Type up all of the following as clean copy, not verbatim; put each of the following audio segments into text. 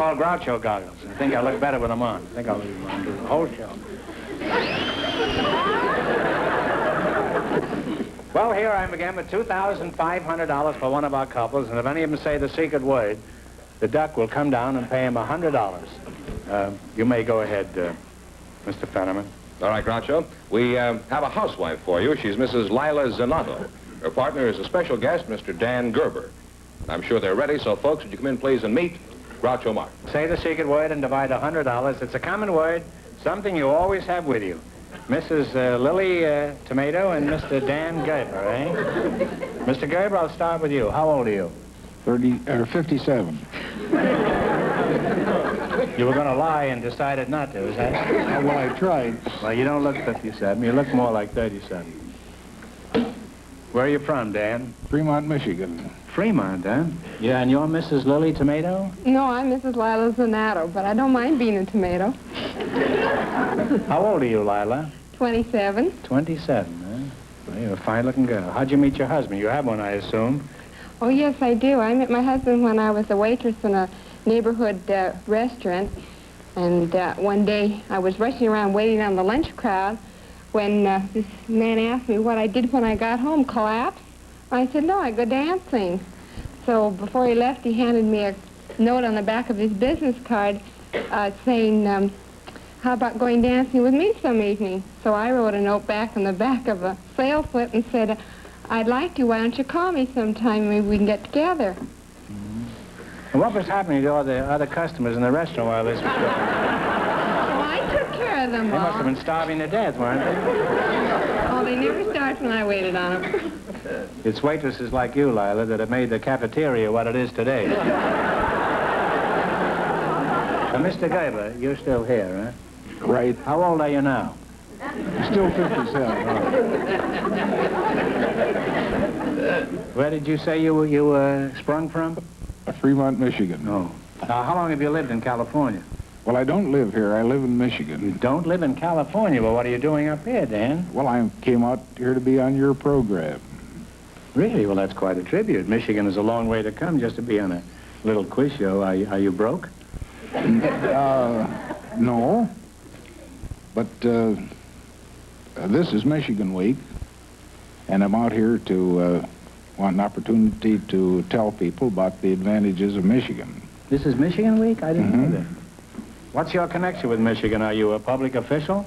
called Groucho goggles. I think I look better with them on. I think I'll leave them on. Do the whole show. Well, here I am again with $2,500 for one of our couples, and if any of them say the secret word, the duck will come down and pay him $100. You may go ahead, Mr. Fenneman. All right, Groucho. We have a housewife for you. She's Mrs. Lila Zinnato. Her partner is a special guest, Mr. Dan Gerber. I'm sure they're ready, so folks, would you come in, please, and meet Groucho Marx. Say the secret word and divide $100. It's a common word, something you always have with you. Mrs. Lily Tomato and Mr. Dan Gerber, eh? Mr. Gerber, I'll start with you. How old are you? 57. You were going to lie and decided not to, is that? Well, I tried. Well, you don't look 57. You look more like 37. Where are you from, Dan? Fremont, Michigan. Fremont, huh? Yeah, and you're Mrs. Lily Tomato? No, I'm Mrs. Lila Zinnato, but I don't mind being a tomato. How old are you, Lila? 27. 27, huh? Well, you're a fine-looking girl. How'd you meet your husband? You have one, I assume. Oh, yes, I do. I met my husband when I was a waitress in a neighborhood restaurant, and one day I was rushing around waiting on the lunch crowd when this man asked me what I did when I got home. Collapse? I said, no, I go dancing. So before he left, he handed me a note on the back of his business card saying, how about going dancing with me some evening? So I wrote a note back on the back of a sales slip and said, I'd like to. Why don't you call me sometime? Maybe we can get together. And what was happening to all the other customers in the restaurant while this was going on? Well, I took care of them all. They must have been starving to death, weren't they? Oh, they never starved when I waited on them. It's waitresses like you, Lila, that have made the cafeteria what it is today. Mr. Gerber, you're still here, huh? Right. How old are you now? Still 57. Where did you say you sprung from? Fremont, Michigan. Oh. Now, how long have you lived in California? Well, I don't live here. I live in Michigan. You don't live in California? Well, what are you doing up here, Dan? Well, I came out here to be on your program. Really? Well, that's quite a tribute. Michigan is a long way to come just to be on a little quiz show. Are you broke? No. But this is Michigan Week, and I'm out here to want an opportunity to tell people about the advantages of Michigan. This is Michigan Week? I didn't know that. What's your connection with Michigan? Are you a public official?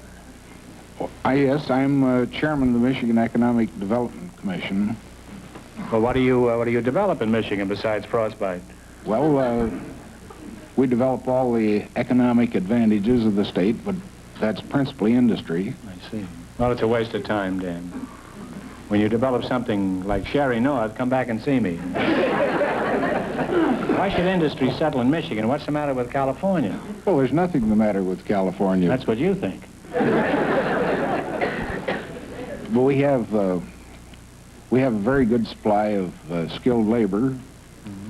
Yes, I'm chairman of the Michigan Economic Development Commission. Well, what do you develop in Michigan besides frostbite? Well, we develop all the economic advantages of the state, but that's principally industry. I see. Well, it's a waste of time, Dan. When you develop something like Sherry North, come back and see me. Why should industry settle in Michigan? What's the matter with California? Well, there's nothing the matter with California. That's what you think. But we have a very good supply of skilled labor.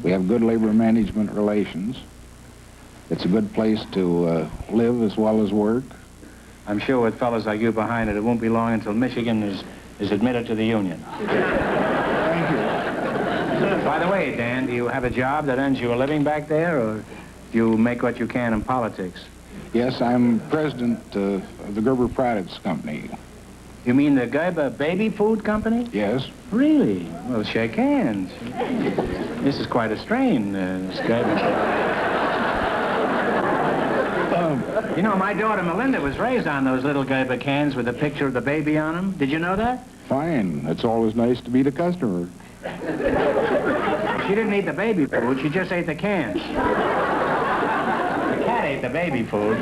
We have good labor management relations. It's a good place to live as well as work. I'm sure with fellas like you behind it, it won't be long until Michigan is admitted to the Union. Thank you. By the way, Dan, do you have a job that earns you a living back there, or do you make what you can in politics? Yes, I'm president of the Gerber Products Company. You mean the Gerber Baby Food Company? Yes. Really? Well, shake hands. This is quite a strain, this Gerber. You know, my daughter Melinda was raised on those little Gerber cans with a picture of the baby on them. Did you know that? Fine. It's always nice to meet a customer. She didn't eat the baby food. She just ate the cans. The cat ate the baby food.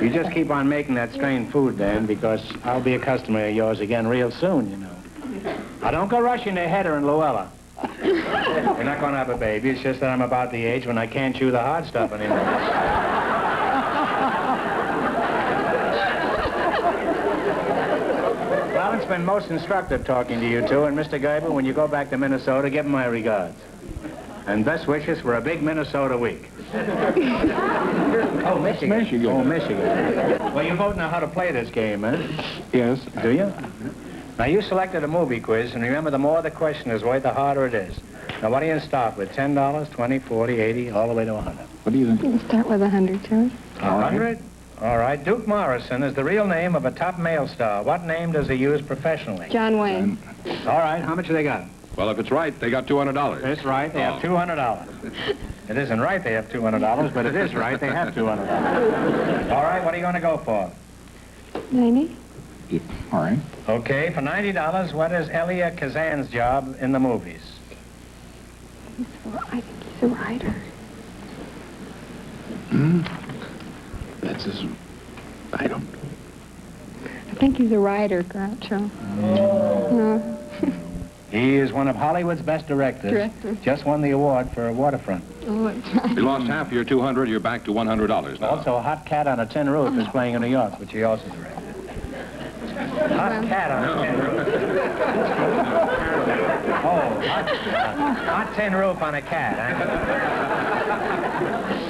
You just keep on making that strange food, Dan, because I'll be a customer of yours again real soon, you know. Now, don't go rushing to Hedda and Luella. We're not going to have a baby. It's just that I'm about the age when I can't chew the hard stuff anymore. Well, it's been most instructive talking to you two, and Mr. Gerber, when you go back to Minnesota, give him my regards. And best wishes for a big Minnesota week. Oh, Michigan. Michigan. Oh, Michigan. Well, you both know how to play this game, huh? Yes. Do you? Now, you selected a movie quiz, and remember, the more the question is worth, the harder it is. Now, what do you start with? $10, $20, $40, $80, all the way to $100. What do you think? You can start with 100, Joe. 100? All right. Duke Morrison is the real name of a top male star. What name does he use professionally? John Wayne. All right. How much have they got? Well, if it's right, they got $200. It's right. They have $200. It isn't right they have $200, but it is right they have $200. All right. What are you going to go for? 90. Yeah, all right. Okay. For $90, what is Elia Kazan's job in the movies? I think he's a writer. That's his... I don't... I think he's a writer, Groucho. No. He is one of Hollywood's best directors. Just won the award for Waterfront. Oh, that's right. You lost half your $200, you're back to $100 now. Also, A Hot Cat on a Tin Roof is playing in New York, which he also directed. Hot Cat on a Tin Roof. Hot tin roof on a cat, huh?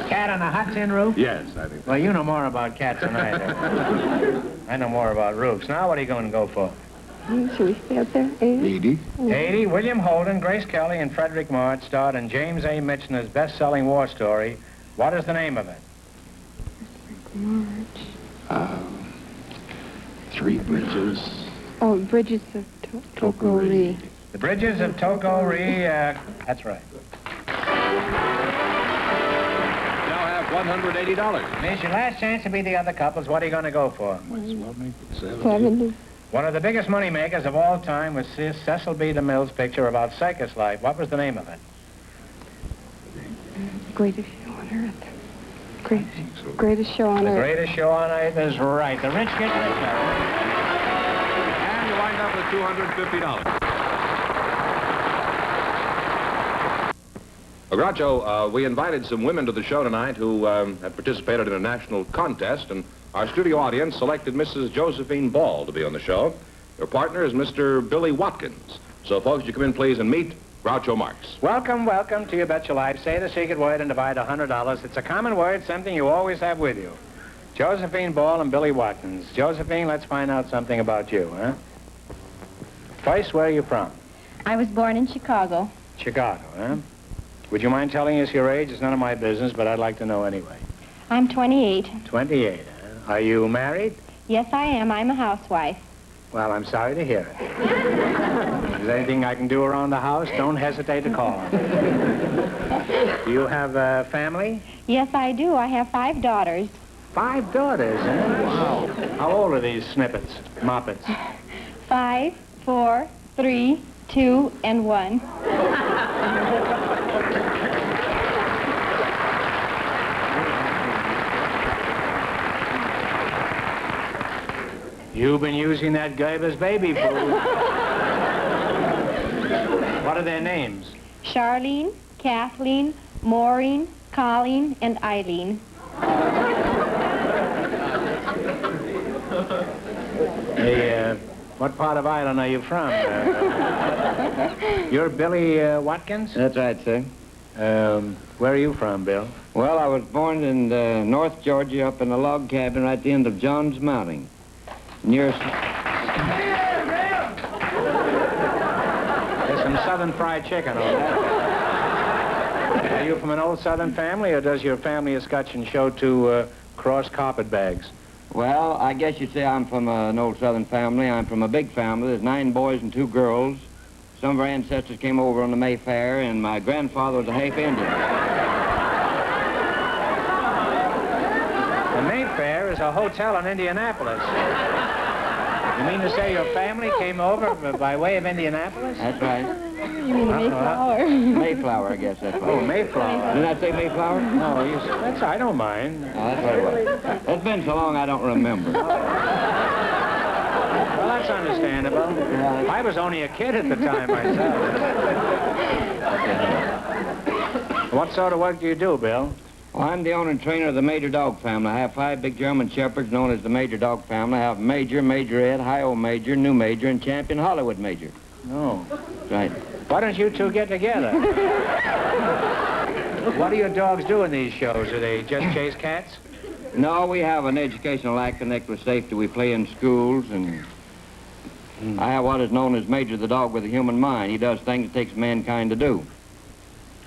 Cat on a hot tin roof? Yes, I think. Well, you know more about cats than I do. I know more about roofs. Now, what are you going to go for? Should we stay up there? 80? 80. 80. William Holden, Grace Kelly, and Frederick March starred in James A. Michener's best-selling war story. What is the name of it? March. Three Bridges. Oh, Bridges of Tokori. The Bridges of Tokori. That's right. Now have $180. Here's your last chance to be the other couples. What are you going to go for? Might as well make it 70. 70. One of the biggest money makers of all time was Cecil B. DeMille's picture about circus life. What was the name of it? Greatest show on earth. Greatest show on The earth. Greatest Show on Earth is right. The rich get richer. And you wind up with $250. Well, Groucho, we invited some women to the show tonight who had participated in a national contest, and our studio audience selected Mrs. Joesphine Ball to be on the show. Her partner is Mr. Billie Watkins. So, folks, you come in, please, and meet Groucho Marx. Welcome, welcome to You Bet Your Life. Say the secret word and divide $100. It's a common word, something you always have with you. Joesphine Ball and Billie Watkins. Josephine, let's find out something about you, huh? First, where are you from? I was born in Chicago. Chicago, huh? Would you mind telling us your age? It's none of my business, but I'd like to know anyway. I'm 28. 28, huh? Are you married? Yes, I am. I'm a housewife. Well, I'm sorry to hear it. If there's anything I can do around the house, don't hesitate to call. Do you have a family? Yes, I do. I have 5 daughters. 5 daughters, huh? Wow. How old are these snippets, moppets? 5, 4, 3, 2, and 1. You've been using that Gerber's baby food. What are their names? Charlene, Kathleen, Maureen, Colleen, and Eileen. Hey, what part of Ireland are you from? You're Billie Watkins? That's right, sir. Where are you from, Bill? Well, I was born in North Georgia up in a log cabin right at the end of John's Mountain. Near... There's some southern fried chicken on that. Are you from an old southern family, or does your family of Scotch and show to cross carpet bags? Well, I guess you'd say I'm from an old southern family. I'm from a big family. There's 9 boys and 2 girls. Some of our ancestors came over on the Mayfair, and my grandfather was a half Indian. The Mayfair is a hotel in Indianapolis. You mean to say your family came over by way of Indianapolis? That's right. You mean Mayflower? Mayflower, I guess that's right. Oh, Mayflower. Didn't I say Mayflower? No, that's, I don't mind. Oh, that's what it was. It's been so long I don't remember. Well, that's understandable. I was only a kid at the time myself. What sort of work do you do, Bill? Well, I'm the owner and trainer of the Major Dog family. I have 5 big German Shepherds known as the Major Dog family. I have Major, Major Ed, Hi-O Major, New Major, and Champion Hollywood Major. No. Right. Why don't you two get together? What do your dogs do in these shows? Do they just chase cats? No, we have an educational act connected with safety. We play in schools and I have what is known as Major the Dog with a Human Mind. He does things it takes mankind to do.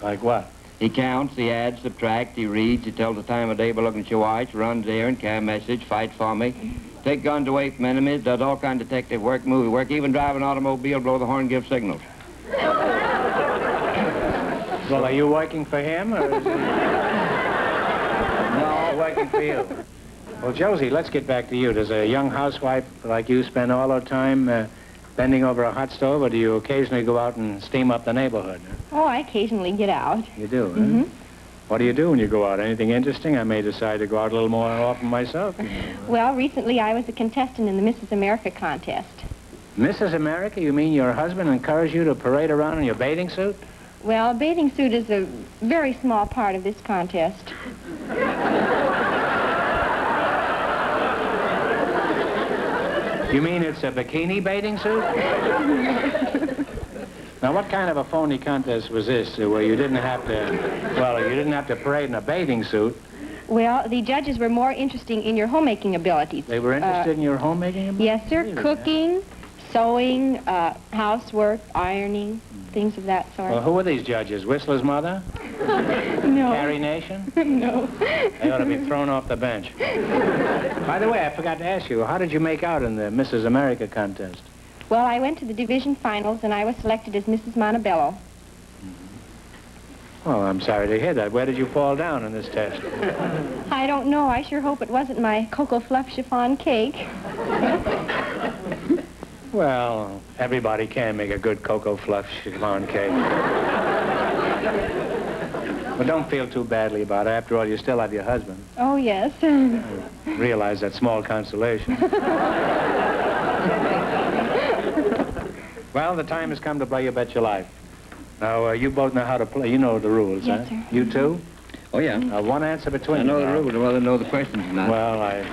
Like what? He counts, he adds, subtracts, he reads, he tells the time of day by looking at your watch, runs errands, carry a message, fights for me, take guns away from enemies, does all kind of detective work, movie work, even drive an automobile, blow the horn, give signals. Well, are you working for him, or is he... No, working for you. Well, Josie, let's get back to you. Does a young housewife like you spend all her time bending over a hot stove, or do you occasionally go out and steam up the neighborhood? Oh, I occasionally get out. You do, huh? What do you do when you go out? Anything interesting? I may decide to go out a little more often myself. You know. Well, recently I was a contestant in the Mrs. America contest. Mrs. America? You mean your husband encouraged you to parade around in your bathing suit? Well, a bathing suit is a very small part of this contest. You mean it's a bikini bathing suit? Now, what kind of a phony contest was this, where you didn't have to, well, you didn't have to parade in a bathing suit? Well, the judges were more interested in your homemaking abilities. They were interested in your homemaking abilities? Yes, sir. Really? Cooking, sewing, housework, ironing, things of that sort. Well, who were these judges? Whistler's mother? No. Carrie Nation? No. They ought to be thrown off the bench. By the way, I forgot to ask you, how did you make out in the Mrs. America contest? Well, I went to the division finals, and I was selected as Mrs. Montebello. Well, I'm sorry to hear that. Where did you fall down in this test? I don't know. I sure hope it wasn't my Cocoa Fluff chiffon cake. Well, everybody can make a good cocoa fluff chiffon cake. But don't feel too badly about it. After all, you still have your husband. Oh, yes. Realize that small consolation. Well, the time has come to play You Bet Your Life. Now, you both know how to play. You know the rules, Yes, huh? sir. You too? Oh, yeah. One answer between I know you the now. rules, whether I know the questions or not. Well,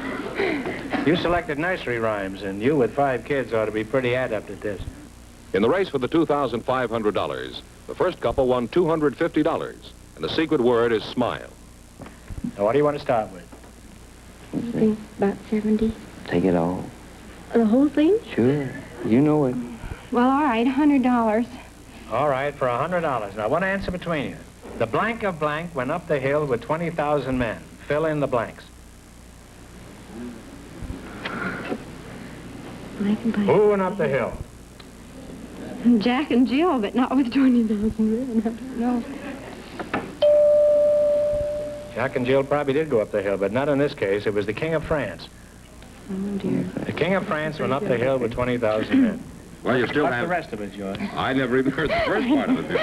you selected nursery rhymes, and you with 5 kids ought to be pretty adept at this. In the race for the $2,500, the first couple won $250, and the secret word is smile. Now, what do you want to start with? About 70. Take it all. The whole thing? Sure. You know it. Well, all right, $100. All right, for $100. Now, one answer between you. The blank of blank went up the hill with 20,000 men. Fill in the blanks. Who went up the hill? Jack and Jill, but not with 20,000 men. I don't know. Jack and Jill probably did go up the hill, but not in this case. It was the King of France. Oh, dear. The King of France went up the hill with 20,000 men. Well, you still What's have... the rest of it, George? I never even heard the first part of it before.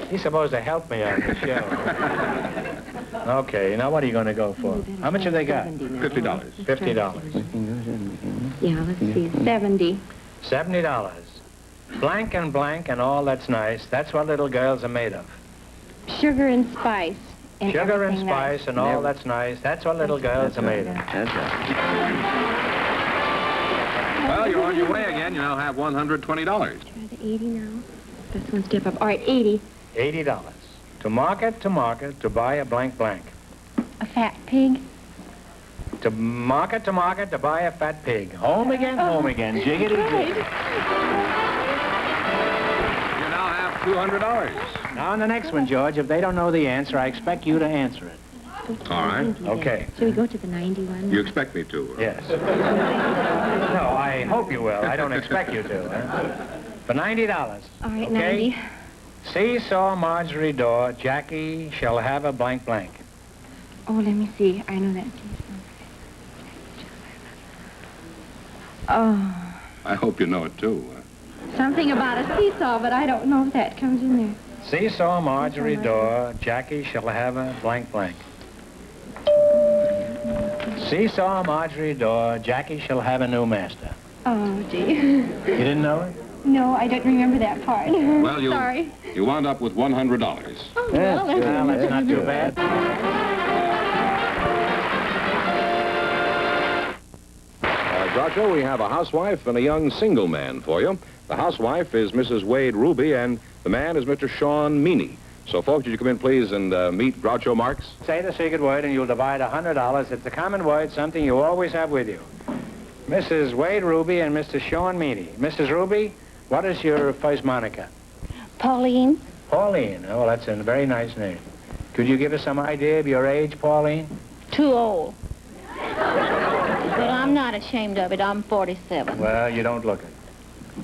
He's supposed to help me on the show. Okay, now what are you going to go for? How much have they got? $50. $50. Yeah, let's see. 70. $70. Blank and all that's nice. That's what little girls are made of. Sugar and spice. And Sugar and everything spice nice. and all that's nice. That's what little girls are made of. That's right. Well, you're on your way again. You now have $120. Try the 80 now. That's one step up. All right, 80. $80. To market, to buy a blank blank. A fat pig. To market, to buy a fat pig. Home again, jiggity jig. You now have $200. Now on the next one, George, if they don't know the answer, I expect you to answer it. All right. Okay. Should we go to the 91? You expect me to? Yes. No, I hope you will. I don't expect you to. Huh? For $90. All right, Okay? 90. Seesaw Marjorie door, Jackie shall have a blank blank. Oh, let me see. I know that. Oh, I hope you know it, too. something about a seesaw, but I don't know if that comes in there. Seesaw Marjorie door, Jackie shall have a blank blank. Seesaw Marjorie door, Jackie shall have a new master. Oh, gee. You didn't know it? No, I don't remember that part. Well, Sorry. You wound up with $100. Oh, well, That's not too bad. Groucho, we have a housewife and a young single man for you. The housewife is Mrs. Wade Ruby, and the man is Mr. Sean Meaney. So, folks, would you come in, please, and meet Groucho Marx? Say the secret word and you'll divide $100. It's a common word, something you always have with you. Mrs. Wade Ruby and Mr. Sean Meaney. Mrs. Ruby, what is your first moniker? Pauline. Pauline. Oh, that's a very nice name. Could you give us some idea of your age, Pauline? Too old. But I'm not ashamed of it. I'm 47. Well, you don't look it.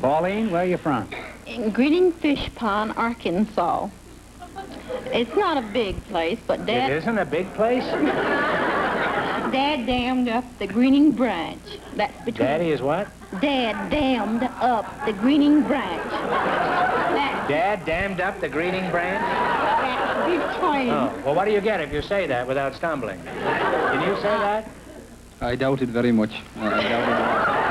Pauline, where are you from? In Grinning Fish Pond, Arkansas. It's not a big place, but Dad... It isn't a big place? Dad dammed up the greening branch. That's between... Daddy is what? Dad dammed up the greening branch. Dad dammed up the greening branch? That's between... Oh, well, what do you get if you say that without stumbling? Can you say that? I doubt it very much. I doubt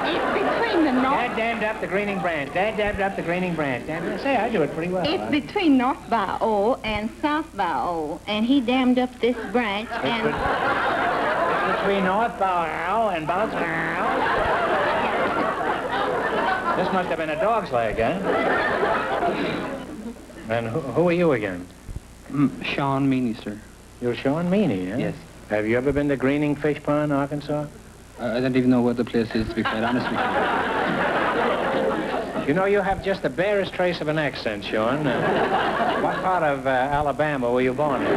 It's between the north... Dad dammed up the greening branch. Dad dammed up the greenning branch. Damn, say, I do it pretty well. It's between North Bayou and South Bayou, and he dammed up this branch and... It's between North Bayou and Bounce Bayou. This must have been a dog's leg, huh? And who are you again? Sean Meaney, sir. You're Sean Meaney, huh? Yes. Have you ever been to Greening Fish Pond, Arkansas? I don't even know where the place is, to be quite honest with you. You know, you have just the barest trace of an accent, Sean. What part of Alabama were you born in?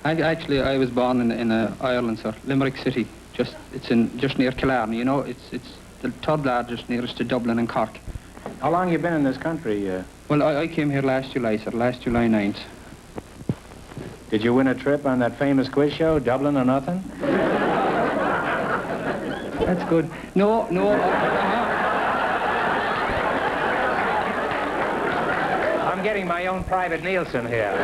I was born in Ireland, sir. Limerick City. It's just near Killarney, you know. It's the third largest nearest to Dublin and Cork. How long you been in this country? Well, I came here last July, sir. Last July 9th. Did you win a trip on that famous quiz show, Dublin or Nothing? That's good. No. I'm getting my own private Nielsen here.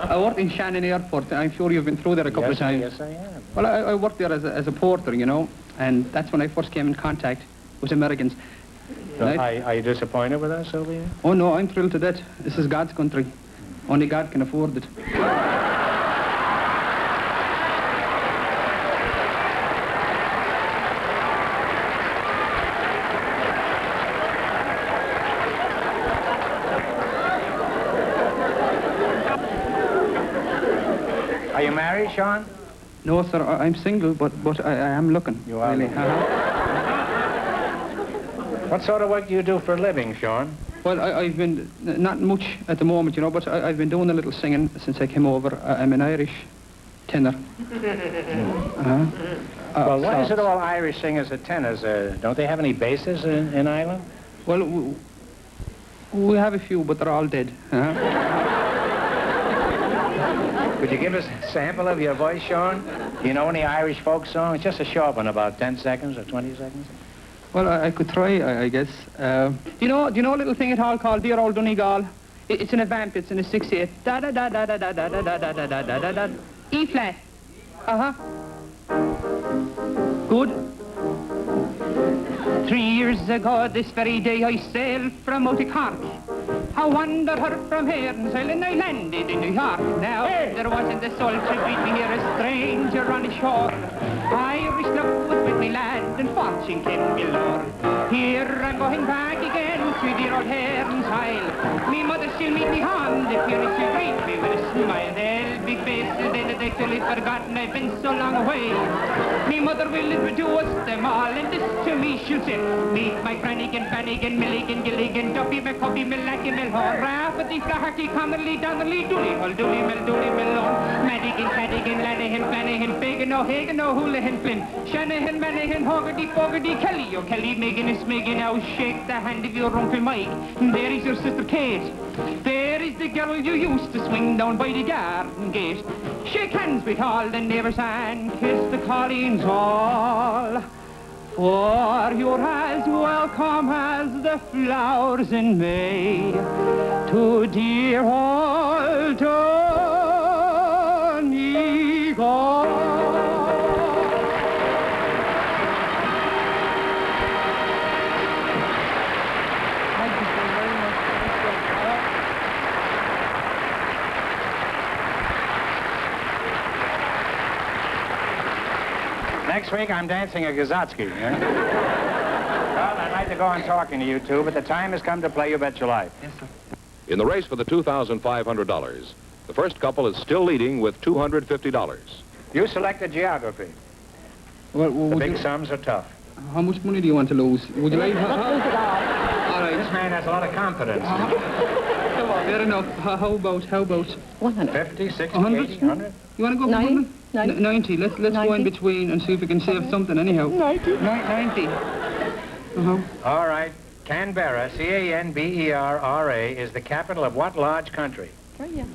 I worked in Shannon Airport. I'm sure you've been through there a couple of times. Yes, I have. Well, I worked there as a porter, you know, and that's when I first came in contact with Americans. So are you disappointed with us over here? Oh, no, I'm thrilled to death. This is God's country. Only God can afford it. Are you married, Sean? No, sir, I'm single, but I am looking. You are really. looking. What sort of work do you do for a living, Sean? Well, I've been, not much at the moment, you know, but I've been doing a little singing since I came over. I'm an Irish tenor. Well, why is it all Irish singers are tenors? Don't they have any basses in Ireland? Well, we have a few, but they're all dead. Could you give us a sample of your voice, Sean? Do you know any Irish folk songs? Just a short one, about 10 seconds or 20 seconds. Well, I could try, I guess. Do you know a little thing at all called Dear Old Donegal? It's in a vamp. It's in a 6/8. Da da da da da da da da da da da da da da. E flat. Good. 3 years ago, this very day, I sailed from out of Cork. I wandered her from here and sailing, I landed in New York. Now, there wasn't a soul to greet me here, a stranger on the shore. Irish love was with me, lad, and fortune came me lord. Here I'm going back again to dear old Heron's Isle. Me mother, she'll meet me home, the funeral she'll greet me with a smile. They'll be faces, they'll actually forgotten I've been so long away. Me mother will introduce them all, and this to me she'll say, meet my Brannigan, Bannigan, Milligan, Gilligan, Duffy, McCuffy, Millackie, Millhorn, Rafferty, Flaherty, Connerly, Donnelly, Dooleyhall, Dooley, Millon, Madigan, Cadigan, Lanahan, Flanahan, Fagan, O'Hagan, O'Houlihan, Flynn, Shanahan, Manahan, Hogarty, Fogarty, Kelly, O'Kelly, Megan, Megan, now shake the hand of your Uncle Mike. There is your sister Kate. There is the girl you used to swing down by the garden gate. Shake hands with all the neighbours and kiss the colleens all. For you're as welcome as the flowers in May to dear old Donegal. Next week, I'm dancing a Gazotsky. Yeah? Well, I'd like to to go on talking to you two, but the time has come to play You Bet Your Life. Yes, sir. In the race for the $2,500, the first couple is still leading with $250. You selected geography. Well, The big sums are tough. how much money do you want to lose? Would you like... Let's lose it all. All right. This man has a lot of confidence. Fair enough. How about... 100. 50, 60, 100? 80, 100? You want to go for 90? 100? 90. Let's go 90. in between and see if we can save something anyhow. 90. 90. All right. Canberra, C-A-N-B-E-R-R-A, is the capital of what large country? Australia.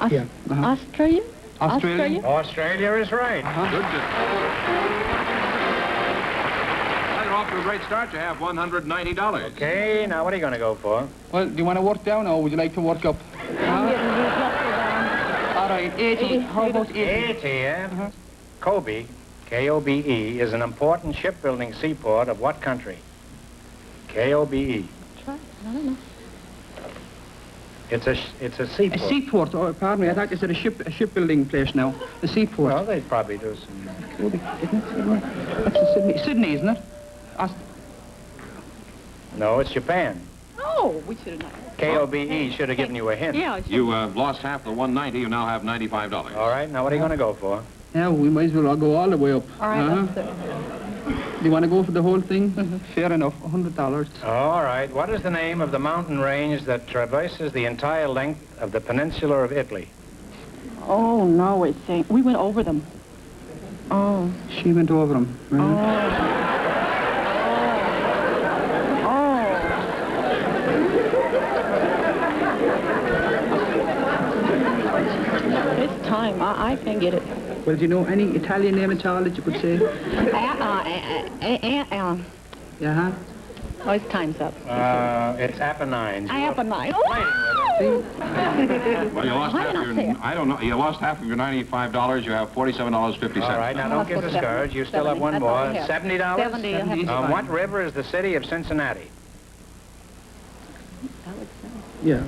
Yeah. Australia? Australia? Australia is right. Good. Well, you're off to a great start. You have $190. Okay, now what are you going to go for? Well, do you want to work down or would you like to work up? All right, 80. How about 80? 80, yeah? Kobe, K-O-B-E, is an important shipbuilding seaport of what country? K-O-B-E. I don't know. It's a seaport. A seaport. Oh, pardon me. I thought you said a shipbuilding place now. A seaport. Well, they probably do some... Kobe, isn't it? That's in Sydney. Sydney, isn't it? No, it's Japan. Oh, we should have known. K-O-B-E should have given you a hint. Yeah, You lost half the 190. You now have $95. All right, now what are you going to go for? Yeah, we might as well go all the way up. All right, let's do it. Do you want to go for the whole thing? Fair enough. $100. All right, what is the name of the mountain range that traverses the entire length of the peninsula of Italy? Oh, no, it's saying... We went over them. Oh. She went over them. It's time. I can get it. Well, do you know any Italian name at all that you could say? Yeah. Oh, it's time's up. It's Apennines. Apennines. Well, you lost half your... I don't know. You lost half of your $95. You have $47.50. All right, now don't get discouraged. You still have one more. $70? 70. I'll have On what river is the city of Cincinnati? Yeah.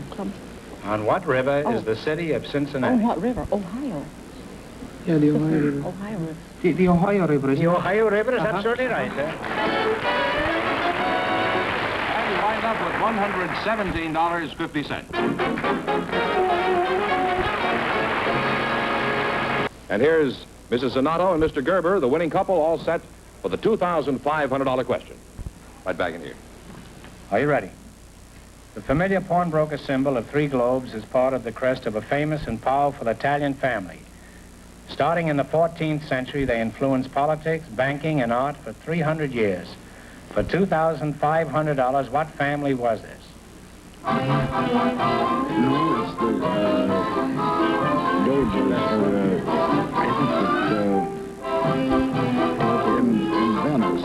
On what river is the city of Oh, Cincinnati? what river? Ohio. Yeah, the Ohio River. Ohio River. The Ohio River, isn't The it? Ohio River is absolutely right. And you wind up with $117.50. And here's Mrs. Zinnato and Mr. Gerber, the winning couple, all set for the $2,500 question. Right back in here. Are you ready? The familiar pawnbroker symbol of 3 globes is part of the crest of a famous and powerful Italian family. Starting in the 14th century, they influenced politics, banking, and art for 300 years. For $2,500, what family was this? No, it's the Doges, I think that in Venice,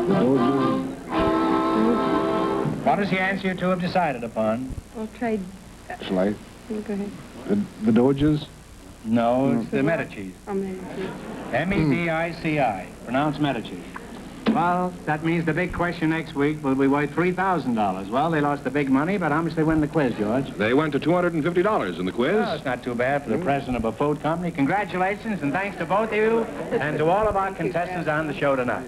the Doges. What is the answer you two have decided upon? I'll try... Shall I? Go ahead. The Doges? No, it's the Medicis. Medici. M-E-D-I-C-I. Pronounced Medici. Well, that means the big question next week will be worth $3,000. Well, they lost the big money, but how much they win in the quiz, George? They went to $250 in the quiz. Well, it's not too bad for the president of a food company. Congratulations, and thanks to both of you and to all of our contestants on the show tonight.